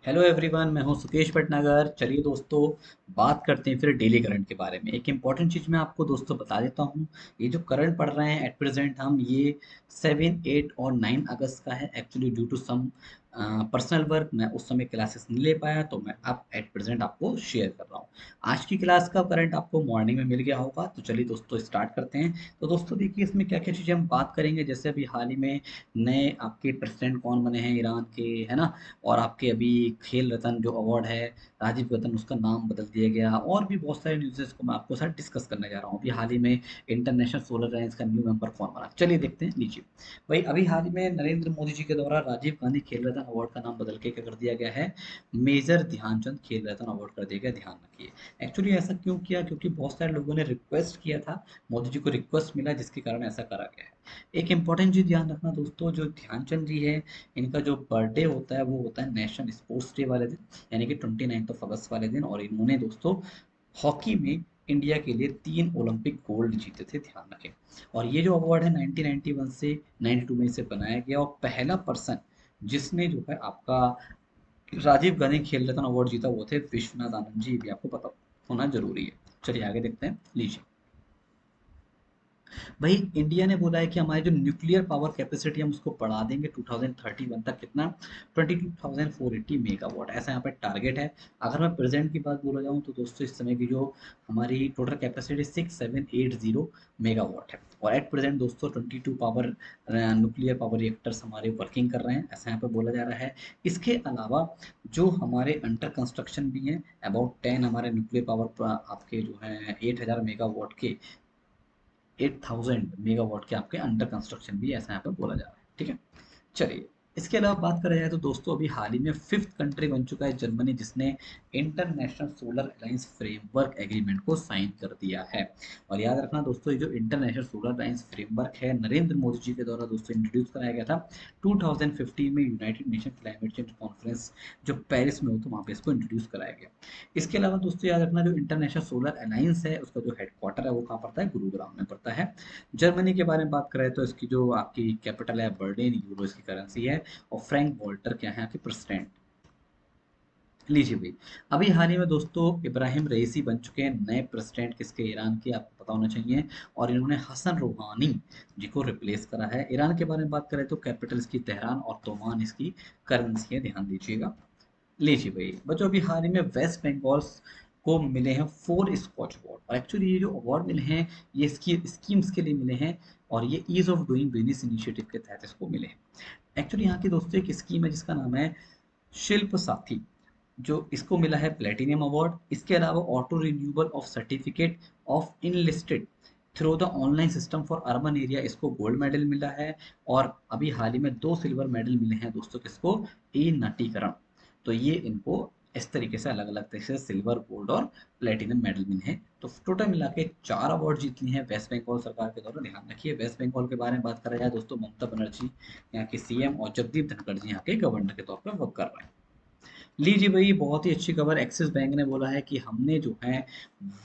Hello everyone, मैं हूं सुकेश भटनागर। चलिए दोस्तों, बात करते हैं फिर डेली करंट के बारे में। एक इम्पॉर्टेंट चीज़ मैं आपको दोस्तों बता देता हूं। ये जो करंट पढ़ रहे हैं एट प्रेजेंट हम, ये 7, 8 और 9 अगस्त का है। Actually due to some personal work मैं उस समय क्लासेस नहीं ले पाया, तो मैं अब एट प्रेजेंट आपको शेयर कर रहा हूँ। आज की क्लास का करंट आपको मॉर्निंग में मिल गया होगा, तो चलिए दोस्तों स्टार्ट करते हैं। तो दोस्तों देखिए, इसमें क्या क्या चीज़ें हम बात करेंगे। जैसे अभी हाल ही में नए आपके प्रेसिडेंट कौन बने हैं ईरान के, है ना। और आपके अभी खेल रत्न जो अवार्ड है, राजीव रत्न, उसका नाम बदल दिया गया। और भी बहुत सारे न्यूज़ेस को मैं आपको साथ डिस्कस करने जा रहा हूँ। अभी हाल ही में इंटरनेशनल सोलर अलायंस का न्यू मेंबर कौन बना, चलिए देखते हैं नीचे। भाई अभी हाल ही में नरेंद्र मोदी जी के द्वारा राजीव गांधी खेल रत्न अवार्ड का नाम बदल के क्या कर दिया गया है, मेजर ध्यानचंद खेल रत्न अवार्ड कर दिया गया। ध्यान रखिए, एक्चुअली ऐसा क्यों किया, क्योंकि बहुत सारे लोगों ने रिक्वेस्ट किया था, मोदी जी को रिक्वेस्ट मिला, जिसके कारण ऐसा करा गया है। एक इंपॉर्टेंट चीज ध्यान रखना दोस्तों, जो ध्यानचंद जी है, इनका जो बर्थडे होता है वो होता है नेशनल स्पोर्ट्स डे वाले दिन, यानी कि 29 अगस्त वाले दिन। और इन्होंने दोस्तों हॉकी में इंडिया के लिए 3 ओलंपिक गोल्ड जीते थे, ध्यान रखें। और ये जो अवार्ड है 1991 से 92 में इसे बनाया गया। और पहला पर्सन जिसने जो है आपका राजीव गांधी खेल रत्न अवार्ड जीता, वो थे विश्वनाथ आनंद जी। ये भी आपको पता होना जरूरी है। चलिए आगे देखते हैं, लीजिए। भाई इंडिया ने बोला है कि हमारी जो न्यूक्लियर पावर कैपेसिटी हम उसको बढ़ा देंगे 2031 तक। कितना? 22,480 मेगावाट, ऐसा यहाँ पे टारगेट है। अगर मैं प्रेजेंट की बात बोला जाऊँ तो दोस्तों, इस समय की जो हमारी टोटल कैपेसिटी 6780 मेगावाट है। और एट प्रेजेंट दोस्तों 22 पावर न्यूक्लियर पावर रिएक्टर्स हमारे वर्किंग कर रहे हैं, ऐसा यहाँ पे बोला जा रहा है। इसके अलावा जो हमारे अंडर कंस्ट्रक्शन भी हैं, अबाउट 10 हमारे न्यूक्लियर पावर आपके जो हैं 8000 मेगावाट के, 8000 मेगावाट के आपके अंडर कंस्ट्रक्शन भी, ऐसा यहाँ पे बोला जा रहा है। ठीक है, चलिए। इसके अलावा बात करें जाए तो दोस्तों, अभी हाल ही में फिफ्थ कंट्री बन चुका है जर्मनी, जिसने international solar alliance framework agreement को साइन कर दिया है। और याद रखना दोस्तों, ये जो इंटरनेशनल सोलर अलायंस फ्रेमवर्क है, नरेंद्र मोदी जी के द्वारा दोस्तों इंट्रोड्यूस कराया गया था 2015 में, United nation climate change conference जो पेरिस में हो, तो वहाँ पे इसको इंट्रोड्यूस कराया गया। इसके अलावा दोस्तों याद रखना, जो इंटरनेशनल सोलर अलायंस है, उसका जो हेडक्वार्टर है वो कहाँ पड़ता है, गुरुग्राम में पड़ता है। जर्मनी के बारे में बात करें तो इसकी जो आपकी कैपिटल है बर्लिन, यूरो इसकी करेंसी है। और फ्रैंक वॉल्टर क्या है यहाँ के प्रेसिडेंट। लीजिए भाई, अभी हाल ही में दोस्तों इब्राहिम रईसी बन चुके हैं नए प्रेसिडेंट, किसके, ईरान के, आपको पता होना चाहिए। और इन्होंने हसन रूहानी जी को रिप्लेस करा है। ईरान के बारे में बात करें तो कैपिटल इसकी तेहरान और तोमान इसकी करेंसी है, ध्यान दीजिएगा। लीजिए भाई बच्चों, अभी हाल ही में वेस्ट बंगाल को मिले हैं 4 स्कॉच अवार्ड। और एक्चुअली ये जो अवार्ड मिले हैं, ये इसकी स्कीम्स के लिए मिले हैं। और ये ease of doing business initiative के तहत इसको मिले हैं। एक्चुअली यहाँ की दोस्तों एक स्कीम है जिसका नाम है शिल्प साथी, जो इसको मिला है प्लेटिनियम अवार्ड। इसके अलावा auto renewal of certificate of enlisted through the online system for urban area, इसको गोल्ड मेडल मिला है। और अभी हाल ही में 2 सिल्वर मेडल मिले हैं दोस्तों, किसको, ई नटीकरण। तो ये इनको इस तरीके से अलग अलग तरीके से सिल्वर, गोल्ड और प्लेटिनम मेडल मिले हैं। तो टोटल मिला के 4 अवार्ड जीत लिए हैं वेस्ट बंगाल सरकार के द्वारा। ध्यान रखिए, वेस्ट बंगाल के बारे में बात करा जाए दोस्तों, ममता बनर्जी यहाँ के सीएम और जगदीप धनखड़ जी यहाँ के गवर्नर के तौर पर वर्क कर रहे हैं। लीजिए भाई, बहुत ही अच्छी खबर, एक्सिस बैंक ने बोला है कि हमने जो है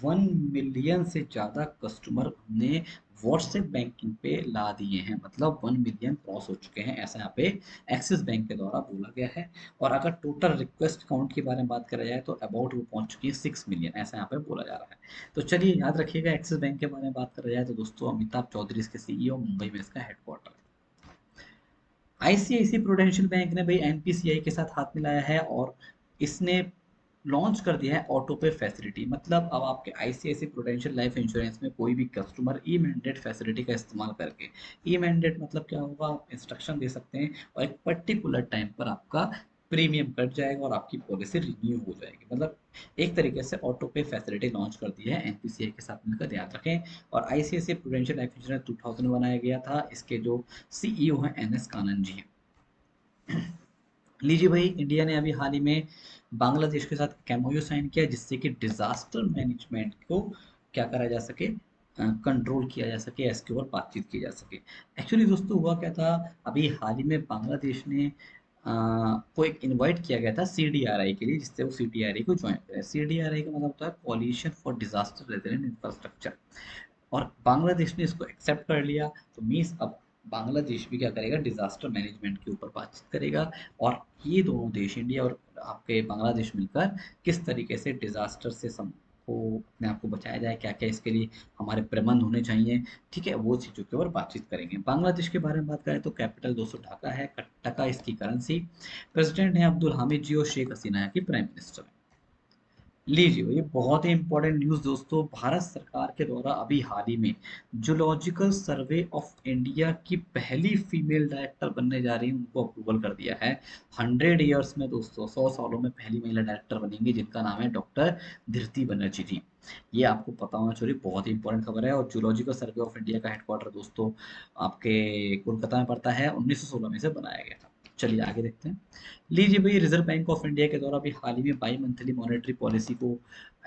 1 मिलियन से ज़्यादा कस्टमर हमने व्हाट्सएप बैंकिंग पे ला दिए हैं। मतलब 1 मिलियन क्रॉस हो चुके हैं, ऐसा यहाँ पे एक्सिस बैंक के द्वारा बोला गया है। और अगर टोटल रिक्वेस्ट काउंट के बारे में बात करा जाए तो अबाउट वो पहुंच चुकी है 6 मिलियन, ऐसा यहाँ पे बोला जा रहा है। तो चलिए याद रखिएगा, एक्सिस बैंक के बारे में बात करा जाए तो दोस्तों, अमिताभ चौधरी इसके सीईओ, मुंबई में इसका हेडक्वार्टर है। आईसीआईसी प्रूडेंशियल बैंक ने भाई एनपीसीआई के साथ हाथ मिलाया है, और इसने लॉन्च कर दिया है ऑटो पे फैसिलिटी। मतलब अब आपके आईसीआईसी प्रूडेंशियल लाइफ इंश्योरेंस में कोई भी कस्टमर ई मैंडेट फैसिलिटी का इस्तेमाल करके, ई मैंडेट मतलब क्या होगा, आप इंस्ट्रक्शन दे सकते हैं और एक पर्टिकुलर टाइम पर आपका प्रीमियम कट जाएगा और आपकी पॉलिसी रिन्यू हो जाएगी। मतलब एक तरीके से ऑटो पे फैसिलिटी लॉन्च कर दी है एनपीसीआई के साथ मिलकर, ध्यान रखें। और आईसीआईसीआई प्रूडेंशियल लाइफ इंश्योरेंस 2000 बनाया गया था, इसके जो सीईओ हैं एनएस कानन जी हैं। लीजिए भाई, इंडिया ने अभी हाल ही में बांग्लादेश के साथ एमओयू साइन किया, जिससे कि डिजास्टर मैनेजमेंट को क्या करा जा सके, कंट्रोल किया जा सके, इसके ऊपर बातचीत की जा सके। एक्चुअली दोस्तों हुआ क्या था, अभी हाल ही में बांग्लादेश ने को एक इनवाइट किया गया था सीडीआरआई के लिए, जिससे वो सीडीआरआई को ज्वाइन करें। सीडीआरआई का मतलब होता है coalition for disaster resilient infrastructure. और बांग्लादेश ने इसको एक्सेप्ट कर लिया। तो मीन्स अब बांग्लादेश भी क्या करेगा, डिजास्टर मैनेजमेंट के ऊपर बातचीत करेगा। और ये दोनों देश, इंडिया और आपके बांग्लादेश, मिलकर किस तरीके से डिजास्टर से को अपने आप को बचाया जाए, क्या क्या इसके लिए हमारे प्रबंध होने चाहिए, ठीक है, वो चीज़ों के ऊपर बातचीत करेंगे। बांग्लादेश के बारे में बात करें तो कैपिटल दोस्तों ढाका है, टका इसकी करेंसी, प्रेसिडेंट है अब्दुल हामिद जी और शेख हसीना है की प्राइम मिनिस्टर है। लीजिए, ये बहुत ही इंपॉर्टेंट न्यूज़ दोस्तों, भारत सरकार के द्वारा अभी हाल ही में जूलॉजिकल सर्वे ऑफ इंडिया की पहली फीमेल डायरेक्टर बनने जा रही है, उनको अप्रूवल कर दिया है। 100 ईयर्स में दोस्तों, 100 सालों में पहली महिला डायरेक्टर बनेंगी, जिनका नाम है डॉक्टर धृति बनर्जी जी। ये आपको पता होना चाहिए, बहुत ही इंपॉर्टेंट खबर है। और जूलॉजिकल सर्वे ऑफ इंडिया का हेडक्वार्टर दोस्तों आपके कोलकाता में पड़ता है, 1916 में से बनाया गया था। चलिए आगे देखते हैं। लीजिए भाई, रिजर्व बैंक ऑफ इंडिया के द्वारा भी हाल ही में बाई मंथली मॉनेटरी पॉलिसी को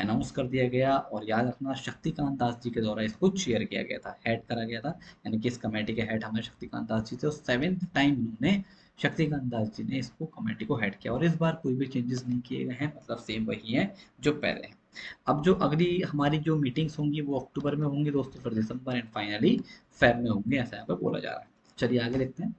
अनाउंस कर दिया गया, और याद रखना शक्तिकांत दास जी के द्वारा इसको चेयर किया गया था, हेड करा गया था। यानी कि इस कमेटी के हेड हमारे शक्तिकांत दास जी थे, और 7th टाइम उन्होंने, शक्तिकांत दास जी ने इसको कमेटी को हेड किया। और इस बार कोई भी चेंजेस नहीं किए गए हैं, मतलब सेम वही है जो पहले हैं। अब जो अगली हमारी जो मीटिंग्स होंगी वो अक्टूबर में होंगी दोस्तों, फिर दिसंबर एंड फाइनली फेब में होंगे, ऐसा यहाँ पे बोला जा रहा है। चलिए आगे देखते हैं।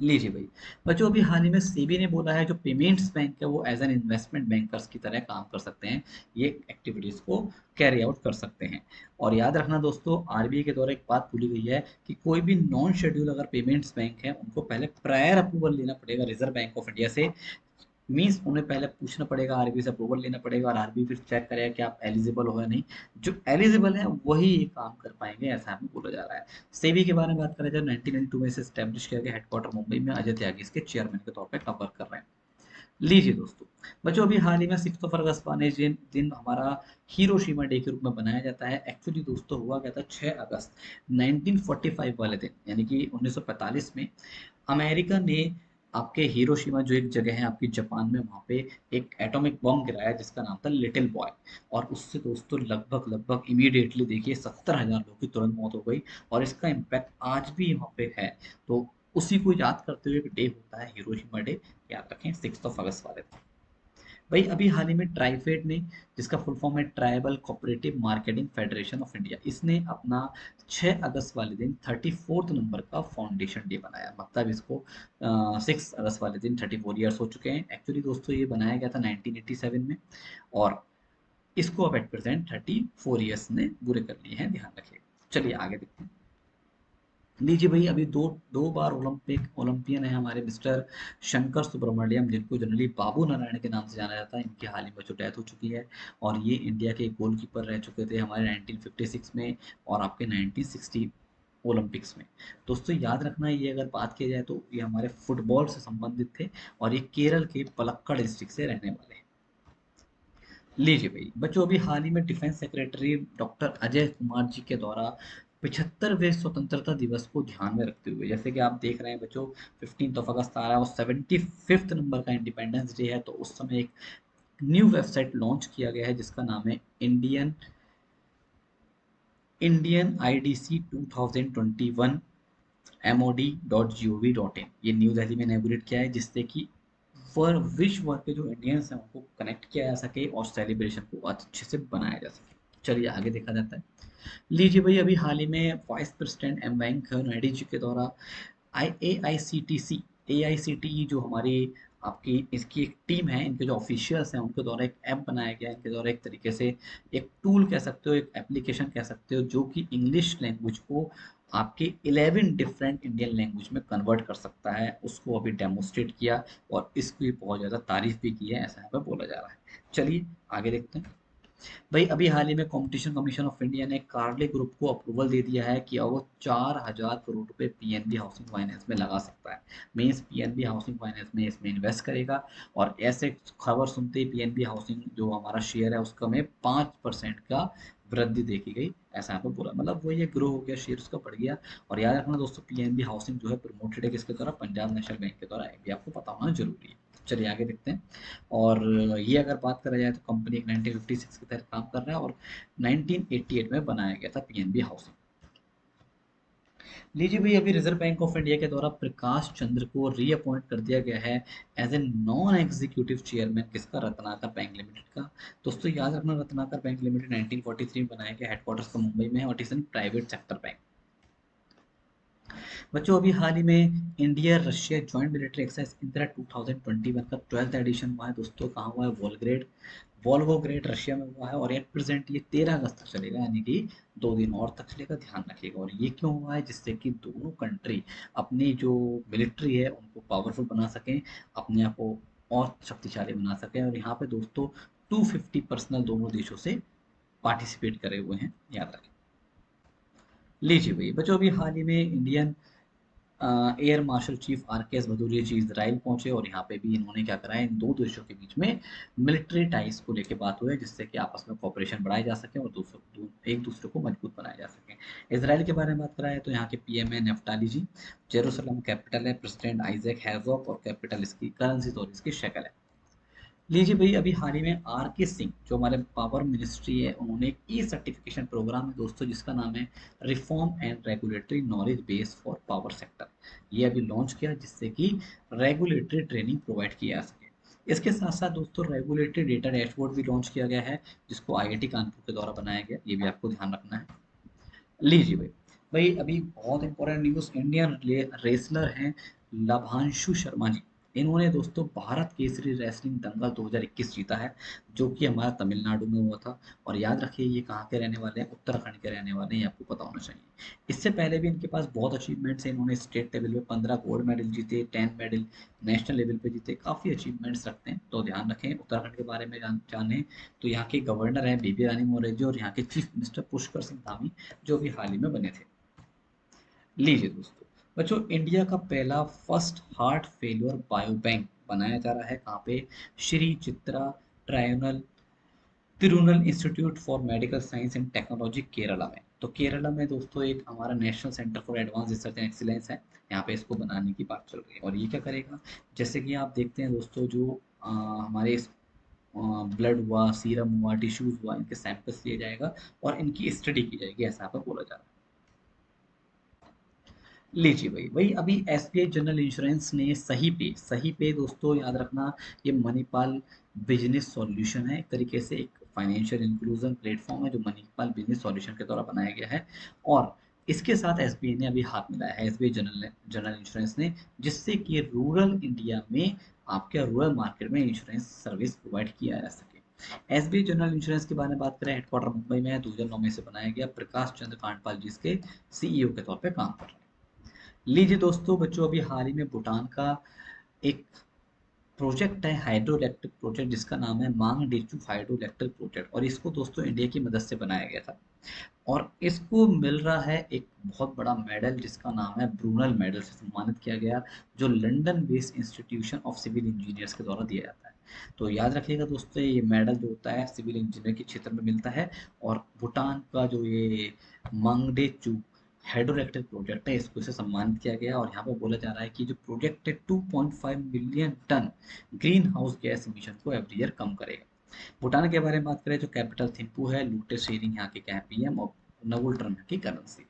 लीजिए भाई, बच्चों अभी हाल ही में सेबी ने बोला है जो पेमेंट्स बैंक है वो एज एन इन्वेस्टमेंट बैंकर्स की तरह काम कर सकते हैं, ये एक्टिविटीज को कैरी आउट कर सकते हैं। और याद रखना दोस्तों, आरबीआई के द्वारा एक बात बोली गई है कि कोई भी नॉन शेड्यूल अगर पेमेंट्स बैंक है, उनको पहले प्रायर अप्रूवल लेना पड़ेगा रिजर्व बैंक ऑफ इंडिया से। मीन्स उन्हें पहले पूछना पड़ेगा, आरबीआई से अप्रूवल लेना पड़ेगा, और आरबीआई फिर चेक करेगा कि आप एलिजिबल हो या नहीं। जो एलिजिबल है वही ये काम कर पाएंगे, ऐसा हमें बोला जा रहा है। सेबी के बारे में बात करें, जब 1992 में से स्टैब्लिश किया गया, हेडक्वार्टर मुंबई में, अजय त्यागी इसके चेयरमैन के तौर पर कवर कर रहे हैं। लीजिए दोस्तों, बच्चों अभी हाल ही में 6 अगस्त वाले दिन हमारा हिरोशिमा डे के रूप में बनाया जाता है। एक्चुअली दोस्तों हुआ क्या था, 6 अगस्त 1945 वाले दिन, यानी कि 1945 में अमेरिका ने आपके हिरोशिमा जो एक जगह है आपकी जापान में, वहाँ पे एक एटॉमिक बॉम्ब गिराया जिसका नाम था लिटिल बॉय। और उससे दोस्तों लगभग लगभग इमीडिएटली देखिए 70,000 लोगों की तुरंत मौत हो गई, और इसका इम्पैक्ट आज भी वहाँ पे है। तो उसी को याद करते हुए एक डे होता है हिरोशिमा डे, याद रखें 6 अगस्त वाले दिन। भाई अभी हाल ही में ट्राइफेड ने, जिसका फुल फॉर्म है tribal cooperative marketing federation of India, इसने अपना 6 अगस्त वाले दिन 34th नंबर का फाउंडेशन डे बनाया। मतलब इसको 6 अगस्त वाले दिन 34 ईयर्स हो चुके हैं। एक्चुअली दोस्तों ये बनाया गया था 1987 में, और इसको अब एट प्रेजेंट 34 ईयर्स ने पूरे कर लिए हैं, ध्यान रखिएगा। चलिए आगे देखते हैं। लीजिए भाई, अभी दो दो बार ओलंपियन है हमारे मिस्टर शंकर सुब्रमण्यम, जिनको जनरली बाबू नारायण के नाम से जाना जाता है। इनकी हाल ही में जो डेथ हो चुकी है, और ये इंडिया के गोलकीपर रह चुके थे हमारे 1956 में और आपके 1960 ओलंपिक्स में। दोस्तों याद रखना, ये अगर बात की जाए तो ये हमारे फुटबॉल से संबंधित थे, और ये केरल के पलक्कड़ डिस्ट्रिक्ट से रहने वाले हैं। लीजिए भाई बच्चों, अभी हाल ही में defence secretary doctor Ajay Kumar ji के द्वारा 75वें स्वतंत्रता दिवस को ध्यान में रखते हुए, जैसे कि आप देख रहे हैं बच्चों, 15 अगस्त आ रहा है और 75th नंबर का इंडिपेंडेंस डे है, तो उस समय एक न्यू वेबसाइट लॉन्च किया गया है जिसका नाम है इंडियन IDC 2021 MOD.gov.in। ये न्यू दिल्ली में इनॉग्रेट किया है, जिससे कि विश्व भर के जो इंडियंस हैं उनको कनेक्ट किया जा सके और सेलिब्रेशन को अच्छे से बनाया जा सके। चलिए आगे देखा जाता है। लीजिए भाई, अभी हाल ही में वाइस प्रेसिडेंट वेंकैया नायडू जी के द्वारा AICTE जो हमारी आपकी इसकी एक टीम है, इनके जो ऑफिशियल्स हैं उनके द्वारा एक ऐप बनाया गया है। इनके द्वारा एक तरीके से एक टूल कह सकते हो, एक एप्लीकेशन कह सकते हो, जो कि इंग्लिश लैंग्वेज को आपके 11 डिफरेंट इंडियन लैंग्वेज में कन्वर्ट कर सकता है, उसको अभी डेमोस्ट्रेट किया, और इसकी बहुत ज़्यादा तारीफ भी की है, ऐसा यहाँ पे बोला जा रहा है। चलिए आगे देखते हैं। भाई अभी हाल ही में कंपटीशन कमीशन ऑफ इंडिया ने कार्ले ग्रुप को अप्रूवल दे दिया है कि अब वो 4,000 करोड़ रुपए पीएनबी हाउसिंग फाइनेंस में लगा सकता है। मीन्स पीएनबी हाउसिंग फाइनेंस में इसमें इन्वेस्ट करेगा, और ऐसे खबर सुनते ही पीएनबी हाउसिंग जो हमारा शेयर है उसका में 5% का वृद्धि देखी गई, ऐसा यहाँ पे बोला। मतलब वो ये ग्रो हो गया, शेयर उसका बढ़ गया। और याद रखना दोस्तों, पीएनबी हाउसिंग जो है प्रमोटेड है किसके द्वारा, पंजाब नेशनल बैंक के द्वारा, ये भी आपको पता होना जरूरी है। चलिए आगे देखते हैं। और ये अगर बात करा जाए तो कंपनी एक 1956 के तहत काम कर रहा है, और 1988 में बनाया गया था पीएनबी हाउसिंग। लीजिए भाई, अभी रिजर्व बैंक ऑफ इंडिया के द्वारा प्रकाश चंद्र को रीअपॉइंट कर दिया गया है as a non executive chairman, किसका, रत्नाकर बैंक लिमिटेड का। दोस्तों याद रखना, रत्नाकर बैंक लिमिटेड 1943 में बनाया गया, हेडक्वार्टर्स का मुंबई में है, और it is an private sector bank. बच्चों अभी हाल ही में India Russia joint military exercise Indira 2021 का 12th एडिशन हुआ है दोस्तों। कहाँ हुआ है? वॉलग्रेड, वॉल्गोग्रेड रशिया में हुआ है और एट प्रेजेंट ये 13 अगस्त तक चलेगा, यानी कि 2 दिन और तक चलेगा, ध्यान रखिएगा। और ये क्यों हुआ है? जिससे कि दोनों कंट्री अपनी जो मिलिट्री है उनको पावरफुल बना सकें, अपने आप को और शक्तिशाली बना सकें। और यहाँ पे दोस्तों 250 पर्सनल दोनों देशों से पार्टिसिपेट करे हुए हैं, याद रखें। लीजिए भाई बच्चों अभी हाल ही में Indian air marshal chief are के एस भदौरिया जी इजराइल पहुंचे और यहाँ पे भी इन्होंने क्या करा है, इन दो देशों के बीच में मिलिट्री टाइज को लेकर बात हुई है, जिससे कि आपस में कॉपरेशन बढ़ाई जा सके और एक दूसरे को मजबूत बनाया जा सके। इसराइल के बारे में बात करा है तो यहाँ के पीएम है नेफ्ताली जी, जेरूसलम कैपिटल है, प्रेसिडेंट आइजैक हेrzog और कैपिटल इसकी करेंसी और इसकी शक्ल है। लीजिए भाई अभी हाल ही में आर के सिंह जो हमारे पावर मिनिस्ट्री है, उन्होंने एक ई सर्टिफिकेशन प्रोग्राम है दोस्तों जिसका नाम है reform and regulatory knowledge base for power sector. ये अभी लॉन्च किया जिससे कि रेगुलेटरी ट्रेनिंग प्रोवाइड की जा सके। इसके साथ साथ दोस्तों रेगुलेटरी डेटा डैशबोर्ड भी लॉन्च किया गया है, जिसको आईआईटी कानपुर के द्वारा बनाया गया, ये भी आपको ध्यान रखना है। लीजिए भाई, अभी बहुत इंपॉर्टेंट न्यूज़, इंडियन रेसलर हैं लाभांशु शर्मा जी। इन्होंने दोस्तों भारत केसरी रेसलिंग दंगल 2021 जीता है, जो कि हमारा तमिलनाडु में हुआ था। और याद रखिए ये कहाँ के रहने वाले हैं? उत्तराखंड के रहने वाले हैं, ये आपको पता होना चाहिए। इससे पहले भी इनके पास बहुत अचीवमेंट्स हैं, इन्होंने स्टेट लेवल पे 15 गोल्ड मेडल जीते, 10 मेडल नेशनल लेवल पे जीते, काफ़ी अचीवमेंट्स रखते हैं। तो ध्यान रखें, उत्तराखंड के बारे में जाने तो यहाँ के गवर्नर हैं बीबी रानी मौर्य जी और यहाँ के चीफ मिनिस्टर पुष्कर सिंह धामी, जो भी हाल ही में बने थे। लीजिए दोस्तों बच्चों, इंडिया का पहला first heart failure bio bank बनाया जा रहा है। कहाँ पे? श्री चित्रा ट्रायनल Tirunal institute for medical science and technology Kerala में। तो केरला में दोस्तों एक हमारा national centre for advance research and excellence है, यहाँ पे इसको बनाने की बात चल रही है। और ये क्या करेगा? जैसे कि आप देखते हैं दोस्तों, जो हमारे ब्लड हुआ, सीरम हुआ, टिश्यूज हुआ, इनके सैंपल्स लिया जाएगा और इनकी स्टडी की जाएगी, ऐसा यहाँ पे बोला जा रहा है। लीजिए भाई अभी एसबीआई जनरल इंश्योरेंस ने सही पे दोस्तों याद रखना, ये मणिपाल बिजनेस सॉल्यूशन है, एक तरीके से एक फाइनेंशियल इंक्लूजन प्लेटफॉर्म है जो मणिपाल बिजनेस सॉल्यूशन के द्वारा बनाया गया है। और इसके साथ एसबीआई ने अभी हाथ मिलाया है, एसबीआई जनरल जनरल इंश्योरेंस ने, जिससे कि रूरल इंडिया में आपके रूरल मार्केट में इंश्योरेंस सर्विस प्रोवाइड किया जा सके। एसबीआई जनरल इंश्योरेंस के बारे में बात करें, हेडक्वार्टर मुंबई में है, 2009 में से बनाया गया, प्रकाश चंद्र कांडपाल जी इसके सीईओ के तौर पे काम कर रहे हैं। लीजिए दोस्तों बच्चों अभी हाल ही में भूटान का एक प्रोजेक्ट है, हाइड्रो इलेक्ट्रिक प्रोजेक्ट, जिसका नाम है मांग डेचू हाइड्रो इलेक्ट्रिक प्रोजेक्ट, और इसको दोस्तों इंडिया की मदद से बनाया गया था। और इसको मिल रहा है एक बहुत बड़ा मेडल जिसका नाम है ब्रूनल मेडल से सम्मानित किया गया, जो London based institution of civil engineers के द्वारा दिया जाता है। तो याद रखिएगा दोस्तों, ये मेडल जो होता है सिविल इंजीनियर के क्षेत्र में मिलता है। और भूटान का जो ये मांगडेचू हाइड्रो इलेक्ट्रिक प्रोजेक्ट है, इसको इसे सम्मानित किया गया। और यहाँ पे बोला जा रहा है कि जो प्रोजेक्ट है 2.5 million ton greenhouse gas emission को एवरी ईयर कम करेगा। भूटान के बारे में बात करें तो कैपिटल थिम्पू है, लूटे शेरिंग यहाँ के क्या है पीएम, और नवुल टर्म की करेंसी।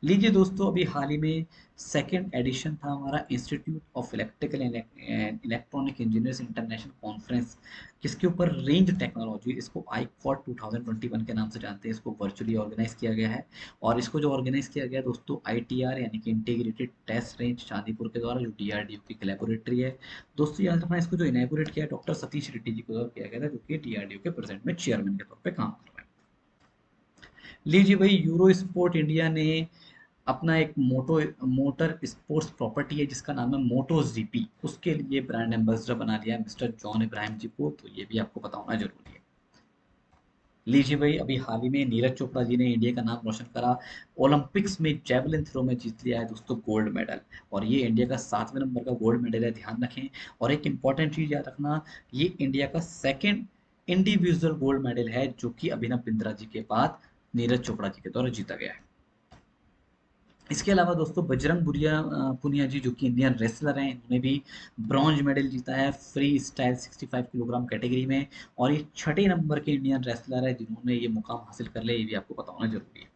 लीजिए दोस्तों अभी हाल ही में सेकेंड एडिशन था हमारा institute of electrical and electronic engineers international conference, किसके ऊपर? रेंज टेक्नोलॉजी, इसको आईकॉट 2021 के नाम से जानते हैं। इसको वर्चुअली ऑर्गेनाइज किया गया है और इसको जो ऑर्गेनाइज किया गया दोस्तों आईटीआर यानी कि इंटीग्रेटेड टेस्ट रेंज चांदीपुर के द्वारा, जो डीआरडीओ की लेबोरेटरी है। दोस्तों याद रखना, इसको जो इनैगोरेट किया है डॉक्टर सतीश रेड्डी जी को किया गया था, जो कि डीआरडीओ के प्रेजेंट में चेयरमैन के तौर पर काम कर रहे हैं। लीजिए भाई, यूरो स्पोर्ट इंडिया ने अपना एक मोटर स्पोर्ट्स प्रॉपर्टी है जिसका नाम है मोटो जीपी, उसके लिए ब्रांड एम्बेसडर बना लिया है मिस्टर जॉन इब्राहिम जी को, तो ये भी आपको पता होना जरूरी है। लीजिए भाई अभी हाल ही में नीरज चोपड़ा जी ने इंडिया का नाम रोशन करा, ओलंपिक्स में जेवलिन थ्रो में जीत लिया है दोस्तों गोल्ड मेडल, और ये इंडिया का 7वें नंबर का गोल्ड मेडल है, ध्यान रखें। और एक इंपॉर्टेंट चीज याद रखना, ये इंडिया का सेकेंड इंडिविजुअल गोल्ड मेडल है, जो कि अभिनव बिंद्रा जी के बाद नीरज चोपड़ा जी के द्वारा जीता गया है। इसके अलावा दोस्तों बजरंग पुनिया जी, जो कि इंडियन रेसलर हैं, इन्होंने भी ब्रॉन्ज मेडल जीता है फ्री स्टाइल 65 किलोग्राम कैटेगरी में, और ये छठे नंबर के इंडियन रेसलर है जिन्होंने ये मुकाम हासिल कर लिया, ये भी आपको पता होना जरूरी है।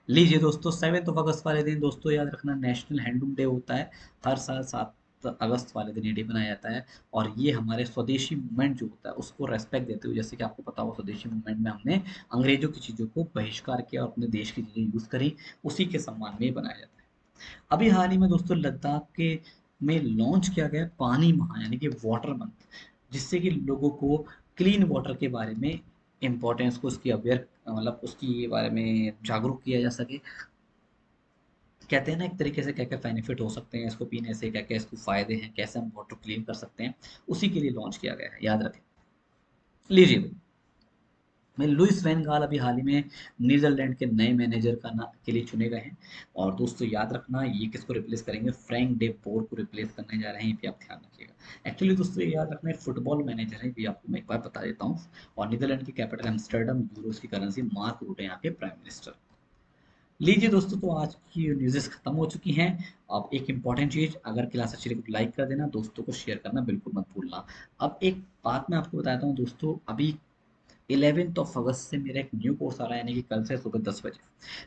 लीजिए दोस्तों 7 अगस्त वाले दिन दोस्तों याद रखना नेशनल हैंडलूम डे होता है हर साल 7 अगस्त वाले दिन ये डे बनाया जाता है। और ये हमारे स्वदेशी मूवमेंट जो होता है उसको रेस्पेक्ट देते हुए, जैसे कि आपको पता हो स्वदेशी मूवमेंट में हमने अंग्रेजों की चीज़ों को बहिष्कार किया और अपने देश की चीज़ें यूज़ करी, उसी के सम्मान में ये बनाया जाता है। अभी हाल ही में दोस्तों लद्दाख के में लॉन्च किया गया पानी माह यानी कि वाटर मंथ, जिससे कि लोगों को क्लीन वाटर के बारे में इम्पोर्टेंस को उसकी अवेयर मतलब उसकी बारे में जागरूक किया जा सके। कहते हैं ना एक तरीके से क्या क्या बेनिफिट हो सकते हैं इसको पीने से, क्या क्या इसको फायदे हैं, कैसे हम वाटर क्लीन कर सकते हैं, उसी के लिए लॉन्च किया गया है, याद रखें। लीजिए भाई, मैं लुइस वैन गाल अभी हाल ही में नीदरलैंड के नए मैनेजर का ना के लिए चुने गए हैं। और दोस्तों याद रखना ये किसको रिप्लेस करेंगे, फ्रैंक डे बोर को रिप्लेस करने जा रहे हैं, ये भी आप ध्यान रखिएगा। एक्चुअली दोस्तों ये याद रखना फुटबॉल मैनेजर है, ये आपको मैं एक बार बता देता हूँ। और नीदरलैंड की कैपिटल एम्स्टर्डम, यूरोस की करेंसी मार्क रूट है यहाँ के प्राइम मिनिस्टर। लीजिए दोस्तों, तो आज की न्यूज़ेस खत्म हो चुकी हैं। अब एक इम्पॉर्टेंट चीज़, अगर क्लास अच्छी लगी तो लाइक कर देना, दोस्तों को शेयर करना बिल्कुल मत भूलना। अब एक बात मैं आपको बताता हूँ दोस्तों, अभी 11 अगस्त से मेरा एक न्यू कोर्स आ रहा है, यानी कि कल से सुबह 10 बजे,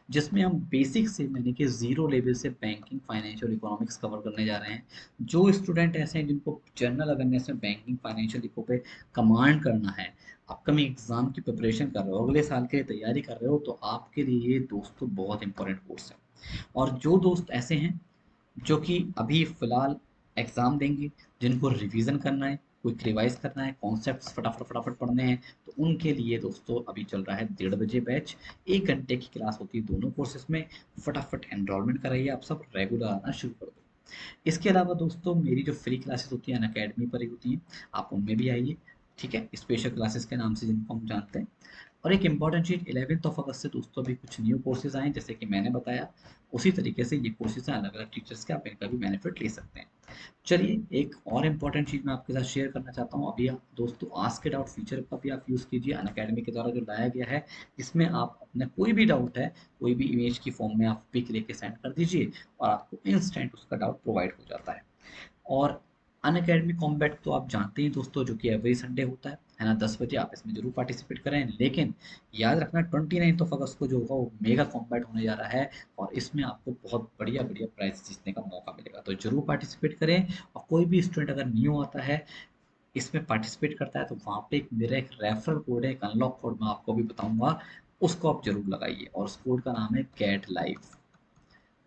जिसमें हम बेसिक से यानी कि जीरो लेवल से बैंकिंग फाइनेंशियल इकोनॉमिक्स कवर करने जा रहे हैं। जो स्टूडेंट ऐसे हैं जिनको जनरल अवेयरनेस में बैंकिंग फाइनेंशियल इको पे कमांड करना है, अपकमिंग एग्जाम की प्रिपरेशन कर रहे हो, अगले साल के लिए तैयारी कर रहे हो, तो आपके लिए ये दोस्तों बहुत इंपॉर्टेंट कोर्स है। और जो दोस्त ऐसे हैं जो कि अभी फिलहाल एग्जाम देंगे, जिनको रिवीजन करना है, क्विक रिवाइज करना है, कॉन्सेप्ट्स फटाफट फटाफट पढ़ने हैं, तो उनके लिए दोस्तों अभी चल रहा है 1:30 बजे बैच। 1 घंटे की क्लास होती है दोनों कोर्सेज में। फटाफट एनरोलमेंट कराइए, आप सब रेगुलर आना शुरू कर दो। इसके अलावा दोस्तों मेरी जो फ्री क्लासेस होती हैं अनअकैडमी पर ही होती हैं, आप उनमें भी आइए, ठीक है, स्पेशल क्लासेस के नाम से जिनको हम जानते हैं। और एक इम्पॉर्टेंट चीज़, 11 अगस्त से दोस्तों अभी कुछ न्यू कोर्सेज आए हैं, जैसे कि मैंने बताया उसी तरीके से ये कोर्सेज हैं अलग अलग टीचर्स के, आप इनका भी बेनिफिट ले सकते हैं। चलिए एक और इम्पॉर्टेंट चीज़ मैं आपके साथ शेयर करना चाहता हूँ अभी। आप दोस्तों आस्क इट आउट फीचर का भी आप यूज़ कीजिए, अनअकैडमी के द्वारा जो लाया गया है, इसमें आप अपना कोई भी डाउट है, कोई भी इमेज की फॉर्म में आप पिक लेके सेंड कर दीजिए और आपको इंस्टेंट उसका डाउट प्रोवाइड हो जाता है। और अनअकैडमी कॉम्बैट तो आप जानते ही दोस्तों, जो कि एवरी संडे होता है ना, 10 बजे, आप इसमें जरूर पार्टिसिपेट करें। लेकिन याद रखना 29 अगस्त को जो होगा वो मेगा कॉम्बैट होने जा रहा है, और इसमें आपको बहुत बढ़िया बढ़िया प्राइज जीतने का मौका मिलेगा, तो जरूर पार्टिसिपेट करें। और कोई भी स्टूडेंट अगर न्यू आता है, इसमें पार्टिसिपेट करता है, तो वहाँ पे एक मेरा एक रेफरल कोड है, एक अनलॉक कोड मैं आपको भी बताऊंगा, उसको आप जरूर लगाइए, और उस कोड का नाम है गेट लाइव।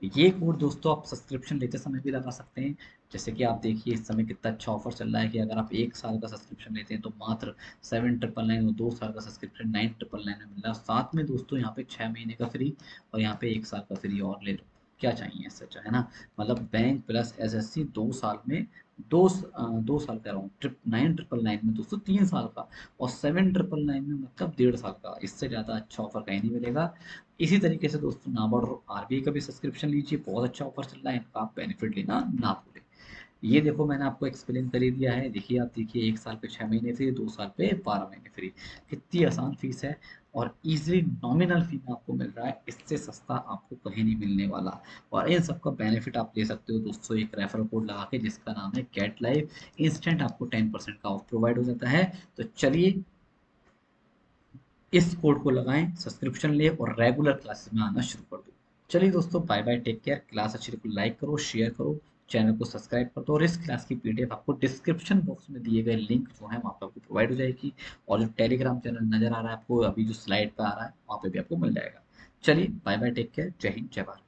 ये कोड दोस्तों आप सब्सक्रिप्शन लेते समय भी लगा सकते हैं। जैसे कि आप देखिए इस समय कितना अच्छा ऑफर चल रहा है कि अगर आप 1 साल का सब्सक्रिप्शन लेते हैं तो मात्र 7,999, और 2 साल का सब्सक्रिप्शन 9,999 में मिल रहा है। साथ में दोस्तों यहाँ पे 6 महीने का फ्री, और यहाँ पे 1 साल का फ्री और ले लो, क्या चाहिए इससे अच्छा, है ना। मतलब बैंक प्लस एसएससी 2 साल में, 2 साल कह रहा हूँ, 9,999 में दोस्तों 3 साल का, और 7,999 में मतलब 1.5 साल का। इससे ज़्यादा अच्छा ऑफर कहीं नहीं मिलेगा। इसी तरीके से दोस्तों नाबार्ड और आरबीआई का भी सब्सक्रिप्शन लीजिए, बहुत अच्छा ऑफर चल रहा है, इनका आप बेनिफिट लेना ना भूलें। ये देखो मैंने आपको एक्सप्लेन कर ही दिया है, देखिए आप देखिए 1 साल पे 6 महीने फ्री, 2 साल पे 12 महीने फ्री, कितनी आसान फीस है, और इजीली नॉमिनल फी में आपको मिल रहा है, इससे सस्ता आपको कहीं नहीं मिलने वाला। और इन सबका बेनिफिट आप ले सकते हो दोस्तों एक रेफरल कोड लगा के, जिसका नाम है गेट लाइव। इंस्टेंट आपको 10% का ऑफ प्रोवाइड हो जाता है। तो चलिए इस कोड को लगाएं, सब्सक्रिप्शन ले और रेगुलर क्लासेस में आना शुरू कर दो। चलिए दोस्तों, bye bye, take care. Class अच्छी लगी लाइक करो, शेयर करो, चैनल को सब्सक्राइब कर दो, और इस क्लास की पीडीएफ आपको डिस्क्रिप्शन बॉक्स में दिए गए लिंक जो है वहाँ पे आपको प्रोवाइड हो जाएगी। और जो टेलीग्राम चैनल नजर आ रहा है आपको अभी जो स्लाइड पे आ रहा है, वहाँ पे भी आपको मिल जाएगा। चलिए बाय बाय, टेक केयर, जय हिंद, जय भारत।